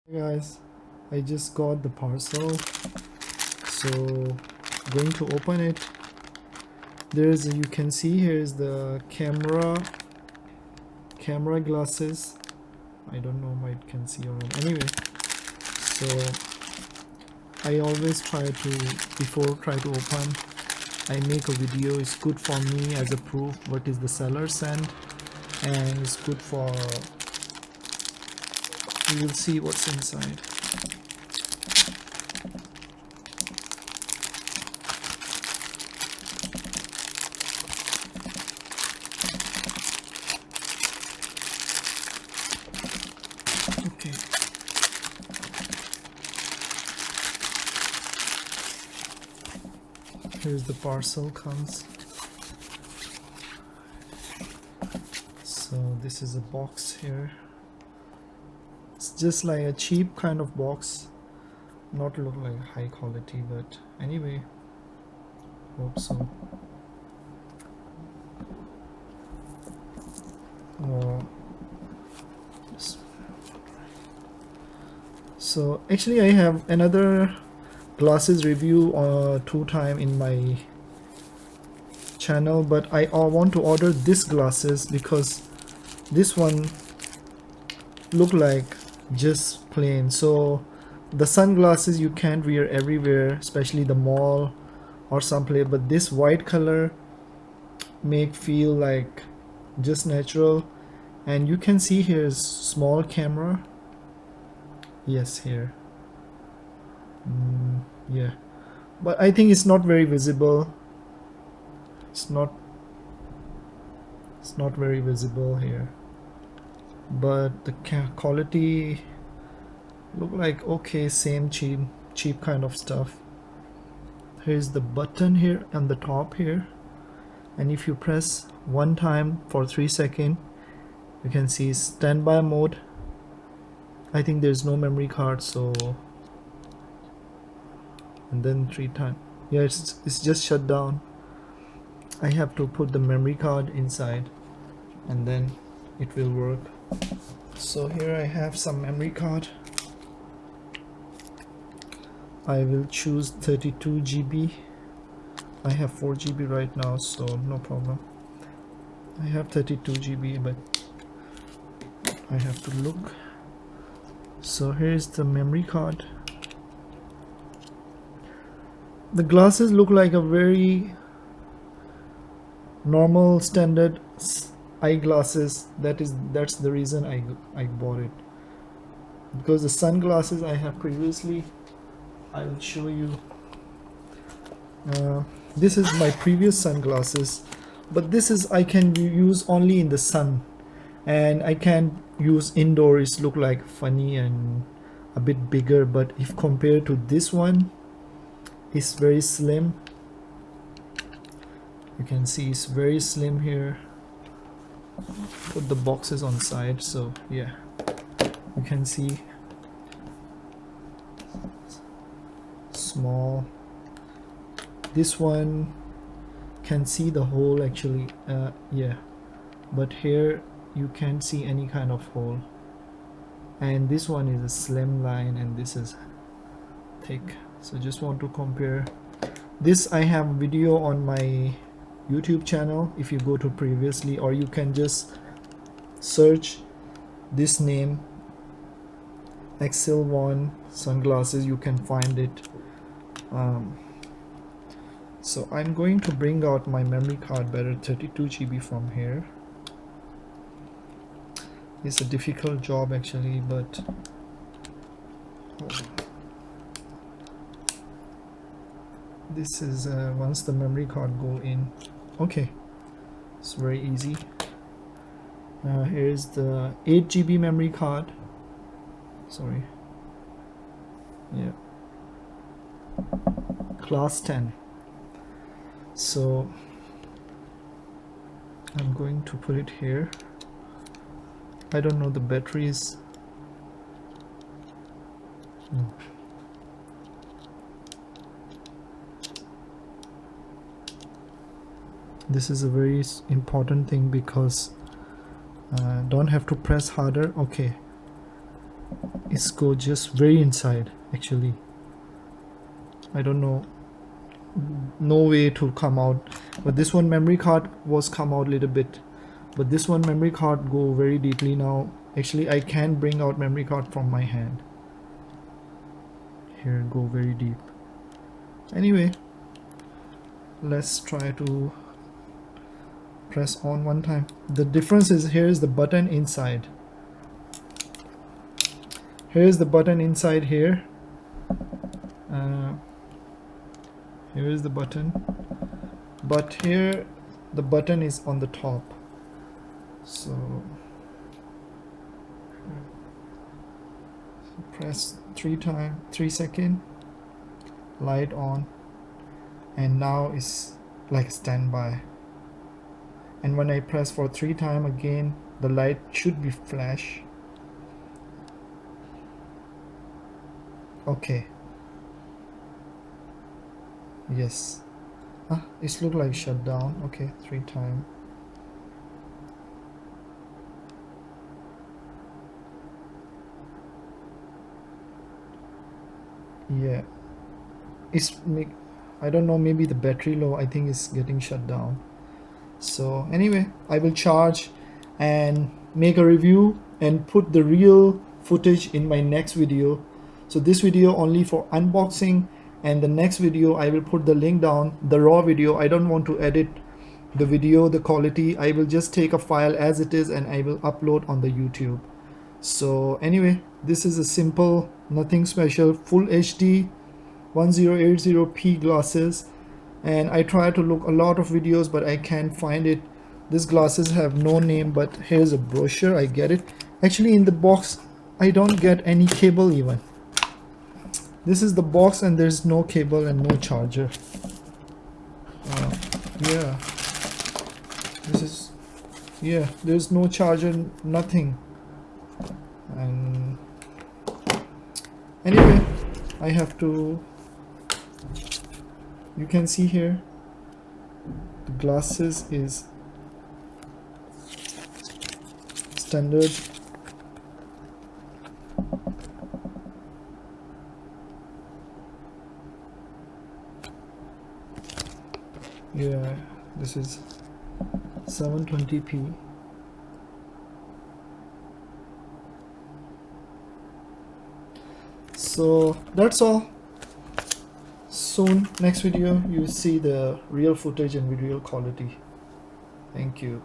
Hey guys, I just got the parcel, so going to open it. There's you can see here is the camera glasses. I don't know if I can see or not. Anyway, so I always try to try to open, I make a video. It's good for me as a proof what is the seller sent, and it's good for you will see what's inside. Okay. Here's the parcel comes. So this is a box here. It's just like a cheap kind of box, not look like high quality, but anyway, hope so. So actually I have another glasses review 2 times in my channel, but I want to order this glasses because this one look like just plain. So the sunglasses you can't wear everywhere, especially the mall or someplace, but this white color make feel like just natural. And you can see here is small camera. Yes, here. Yeah, but I think it's not very visible. It's not very visible here, but the quality look like okay, same cheap kind of stuff. Here's the button here on the top here, and if you press one time for 3 seconds, you can see standby mode. I think there's no memory card, so, and then 3 times, yeah, it's just shut down. I have to put the memory card inside and then it will work. So here I have some memory card. I will choose 32 GB. I have 4 GB right now, so no problem. I have 32 GB, but I have to look. So here's the memory card. The glasses look like a very normal standard eyeglasses. That's the reason I bought it, because the sunglasses I have previously, I will show you. This is my previous sunglasses, but this is I can use only in the sun, and I can use indoors. Look like funny and a bit bigger, but if compared to this one, it's very slim. You can see it's very slim here. Put the boxes on side, so yeah, you can see small. This one can see the hole actually, yeah, but here you can't see any kind of hole. And this one is a slim line and this is thick. So just want to compare this. I have a video on my YouTube channel if you go to previously, or you can just search this name, XL1 sunglasses, you can find it. So I'm going to bring out my memory card better, 32 GB from here. It's a difficult job actually, but this is once the memory card go in, okay, it's very easy. Here's the 8 GB memory card, sorry, yeah, class 10. So I'm going to put it here. I don't know the batteries. This is a very important thing because don't have to press harder. Okay, It's go just very inside actually. I don't know, no way to come out, but this one memory card was come out a little bit, but this one memory card go very deeply now. Actually I can bring out memory card from my hand. Here go very deep. Anyway, let's try to press on one time. The difference is here is the button inside. Here is the button inside here. Here is the button, but here the button is on the top. So press 3 seconds, light on, and now it's like standby. And when I press for 3 times again, the light should be flash. Okay. Yes. It look like shut down. Okay, 3 times. Yeah. I don't know, maybe the battery low. I think it's getting shut down. So anyway, I will charge and make a review and put the real footage in my next video. So this video only for unboxing, and the next video I will put the link down, the raw video. I don't want to edit the video, the quality. I will just take a file as it is and I will upload on the YouTube. So anyway, this is a simple, nothing special, full HD 1080p glasses, and I try to look a lot of videos but I can't find it. These glasses have no name, but here's a brochure. I get it. Actually in the box I don't get any cable even. This is the box and there's no cable and no charger. Yeah, this is, yeah, there's no charger, nothing. And anyway, I have to, you can see here the glasses is standard. Yeah, this is 720p. So that's all. Soon, next video, you see the real footage and video quality. Thank you.